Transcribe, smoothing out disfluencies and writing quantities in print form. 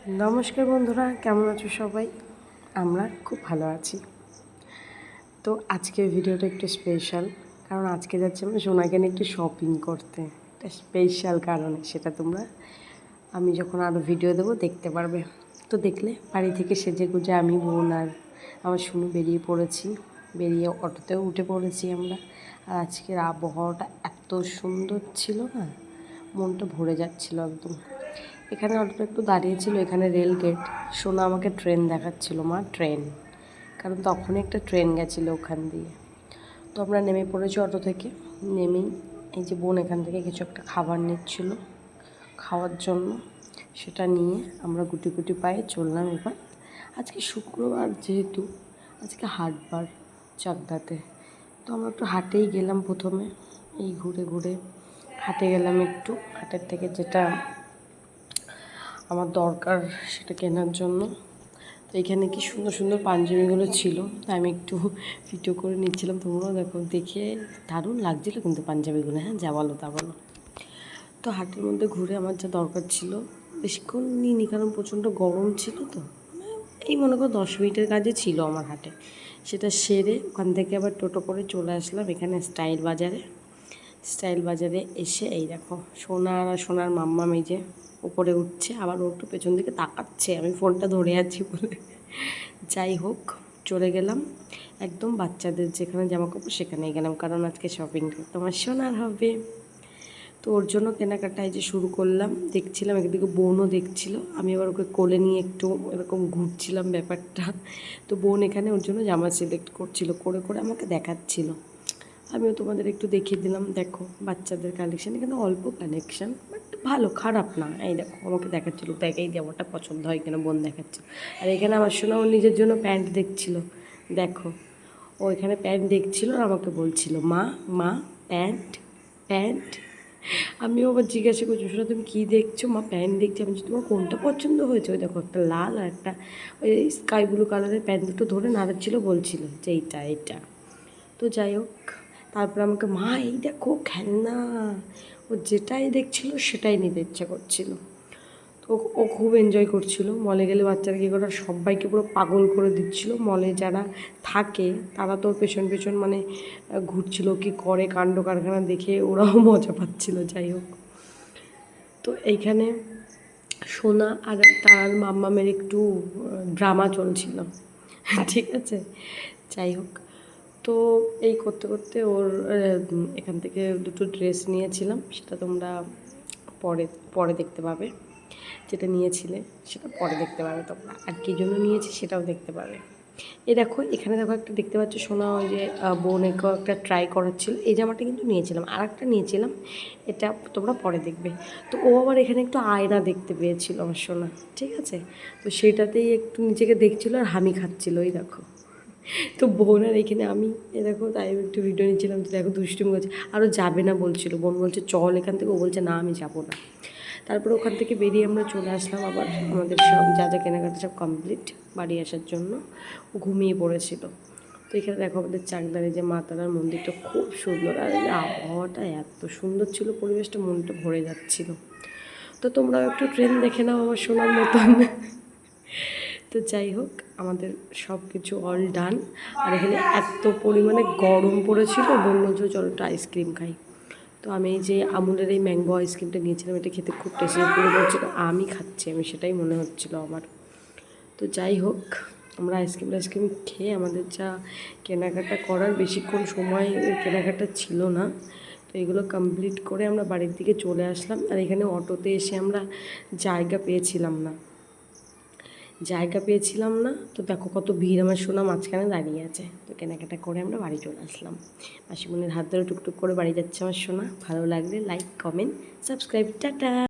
নমস্কার বন্ধুরা, কেমন আছো সবাই? আমরা খুব ভালো আছি। তো আজকের ভিডিওটা একটু স্পেশাল, কারণ আজকে যাচ্ছি আমরা সোনাকে নিয়ে একটু শপিং করতে। একটা স্পেশাল কারণে, সেটা তোমরা আমি যখন আরও ভিডিও দেবো দেখতে পারবে। তো দেখলে বাড়ি থেকে সেজে গুজে আমি, বোন আর আমার শুনু বেরিয়ে পড়েছি। বেরিয়ে অটোতেও উঠে পড়েছি আমরা। আর আজকের আবহাওয়াটা এত সুন্দর ছিল না, মনটা ভরে যাচ্ছিল একদম। এখানে অটোটা একটু দাঁড়িয়েছিল, এখানে রেল গেট। সোনা আমাকে ট্রেন দেখাচ্ছিল, মা ট্রেন, কারণ তখনই একটা ট্রেন গেছিলো ওখান দিয়ে। তো আমরা নেমে পড়েছি অটো থেকে। নেমেই এই যে বোন এখান থেকে কিছু একটা খাবার নিচ্ছিল খাওয়ার জন্য, সেটা নিয়ে আমরা গুটি গুটি পায়ে চললাম। এবার আজকে শুক্রবার, যেহেতু আজকে হাটবার চাকদাতে, তো আমরা একটু হাটেই গেলাম প্রথমে। এই ঘুরে ঘুরে হাটে গেলাম একটু, হাটের থেকে যেটা আমার দরকার সেটা কেনার জন্য। তো এখানে কি সুন্দর সুন্দর পাঞ্জাবিগুলো ছিল, তাই আমি একটু ভিডিও করে নিচ্ছিলাম। তোমরাও দেখো, দেখে দারুণ লাগছিলো কিন্তু পাঞ্জাবিগুলো। হ্যাঁ, যা বলো তা বলো। তো হাটের মধ্যে ঘুরে আমার যা দরকার ছিল, বেশিক্ষণ নিইনি কারণ প্রচণ্ড গরম ছিল। তো এই মনে করো 10 মিনিটের কাজে ছিল আমার হাটে। সেটা সেরে ওখান থেকে আবার টোটো করে চলে আসলাম এখানে স্টাইল বাজারে। স্টাইল বাজারে এসে এই দেখো সোনার আর সোনার মাম্মা মেজে উপরে উঠছে, আবার ও একটু পেছন দিকে তাকাচ্ছে, আমি ফোনটা ধরে আছি বলে। যাই হোক, চলে গেলাম একদম বাচ্চাদের যেখানে জামাকাপড় সেখানেই গেলাম, কারণ আজকে শপিংটা তোমার সোনার হবে। তো ওর জন্য কেনাকাটায় যে শুরু করলাম, দেখছিলাম একদিকে বোনও দেখছিল, আমি আবার ওকে কোলে নিয়ে একটু এরকম ঘুরছিলাম ব্যাপারটা। তো বোন এখানে ওর জন্য জামা সিলেক্ট করছিল, করে করে আমাকে দেখাচ্ছিল। আমিও তোমাদের একটু দেখিয়ে দিলাম, দেখো বাচ্চাদের কালেকশান এখানে অল্প কালেকশান, বাট ভালো, খারাপ না। এই দেখো আমাকে দেখাচ্ছিলো, দেখ এই জামাটা পছন্দ হয় কিনা, বোন দেখাচ্ছে। আর এখানে আমার শোনা ওর নিজের জন্য প্যান্ট দেখছিল, দেখো ও এখানে প্যান্ট দেখছিল আর আমাকে বলছিল মা মা প্যান্ট প্যান্ট। আমিও আবার জিজ্ঞাসা করছি, শোনা তুমি কী দেখছো? মা প্যান্ট দেখছি। আমি বলছি তোমার কোনটা পছন্দ হয়েছে? ওই দেখো একটা লাল আর একটা ওই স্কাই ব্লু কালারের প্যান্ট, দুটো ধরে নাড়াচ্ছিলো, বলছিল যে এইটা এইটা। তো যাই হোক, তারপর আমাকে মা এই দেখো খেলনা, ও যেটাই দেখছিল সেটাই নিতে ইচ্ছা করছিল। তো ও খুব এনজয় করছিল। মলে গেলে বাচ্চারা কী করে, সবাইকে পুরো পাগল করে দিচ্ছিল। মলে যারা থাকে তারা তো পেছন পেছন মানে ঘুরছিল, কি করে কাণ্ড কারখানা দেখে ওরাও মজা পাচ্ছিল। যাই হোক, তো এইখানে সোনা আর তার মাম্মামের একটু ড্রামা চলছিল, ঠিক আছে। যাই হোক, তো এই করতে করতে ওর এখান থেকে দুটো ড্রেস নিয়েছিলাম, সেটা তোমরা পরে পরে দেখতে পাবে। যেটা নিয়েছিলে সেটা পরে দেখতে পাবে তোমরা, আর কী জন্য নিয়েছি সেটাও দেখতে পাবে। এই দেখো এখানে দেখো একটা দেখতে পাচ্ছ সোনা, ওই যে বোনেকেও একটা ট্রাই করাচ্ছিল। এই জামাটা কিন্তু নিয়েছিলাম, আর একটা নিয়েছিলাম, এটা তোমরা পরে দেখবে। তো ও আবার এখানে একটু আয়না দেখতে পেয়েছিল আমার সোনা, ঠিক আছে। তো সেটাতেই একটু নিজেকে দেখছিলো আর হামি খাচ্ছিলো, ওই দেখো। তো বোন আর এখানে আমি, এ দেখো, তাই একটু ভিডিও নিচ্ছিলাম। তো দেখো দুষ্টুমি করছে, আরও যাবে না বলছিল। বোন বলছে চল এখান থেকে, ও বলছে না আমি যাবো না। তারপরে ওখান থেকে বেরিয়ে আমরা চলে আসলাম আবার আমাদের সব যা যা কেনাকাটা সব কমপ্লিট, বাড়ি আসার জন্য। ও ঘুমিয়ে পড়েছিল। তো এখানে দেখো আমাদের চাকদারে যে মা তারার মন্দিরটা খুব সুন্দর, আর আবহাওয়াটা এত সুন্দর ছিল, পরিবেশটা মনটা ভরে যাচ্ছিল। তো তোমরাও একটু ট্রেন দেখে নাও আমার শোনার মতন। তো যাই হোক, আমাদের সব কিছু অল ডান। আর এখানে এত পরিমাণে গরম পড়েছিল, বোন বলছিল চলো একটু আইসক্রিম খাই। তো আমি এই যে আমুলের এই ম্যাঙ্গো আইসক্রিমটা নিয়েছিলাম, এটা খেতে খুব টেস্টি। পুরো বলছিল আমি খাচ্ছি, আমি সেটাই মনে হচ্ছিল আমার। তো যাই হোক, আমরা আইসক্রিম খেয়ে আমাদের যা কেনাকাটা করার, বেশিক্ষণ সময় কেনাকাটা ছিল না। তো এগুলো কমপ্লিট করে আমরা বাড়ির দিকে চলে আসলাম। আর এখানে অটোতে এসে আমরা জায়গা পেয়েছিলাম না, তো দেখো কত ভিড়, আমার সোনা মাঝখানে দাঁড়িয়ে আছে। তো কেনাকাটা করে আমরা বাড়ি চলে আসলাম। মাসিমণির হাত ধরে টুকটুক করে বাড়ি যাচ্ছে আমার সোনা। ভালো লাগলে লাইক, কমেন্ট, সাবস্ক্রাইব, টাটা।